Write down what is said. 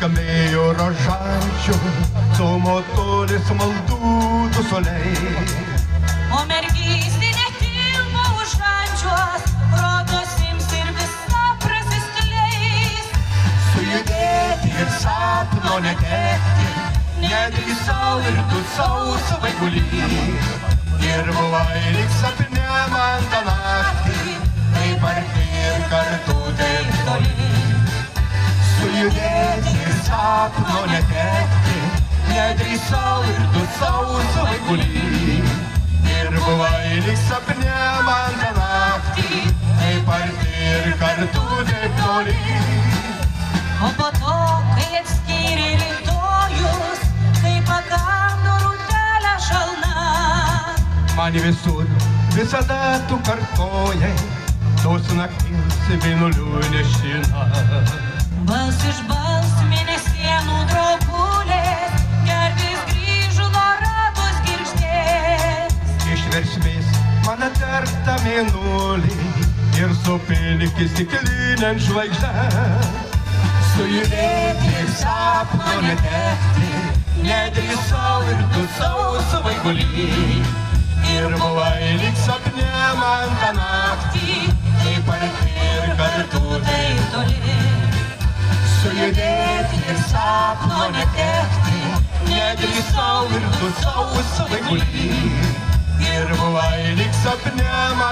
skambėjo rožančių, su motoris maldų dusuliai. O mergystė netilpo už šančios, rodos ims ir visa prasiskleis. Sujudėti ir sapno netekti, nedrįsau ir dusau savaigulį. Ir buvai lyg sapne man tą naktį, taip arti ir kartu taip toli. Sujudėti ir sapno netekti, nedrįsau ir dusau savaigulį. Ir buvai lyg sapne man tą naktį, taip arti ir kartu taip toli. O po to, kai atskyrė rytojus, kai pakando rūtelę šalna, Man visur, visada tu kartojai, tos nakties vynulių nešina. bals iš bals mėnesienų draugulės, gervės grįžo nuo ratos girgždės. Iš versmės man aterta mėnulį ir supilkis stiklinėn žvaigždę. Sujudėti ir sapno netekti, nedrįsau ir dusau savaigulį. Ir buvai lyg sapne man tą naktį, taip arti ir kartu taip toli. Sujudėti ir sapno netekti, nedrįsau ir dusau savaigulį. Ir buvai lyg sapne man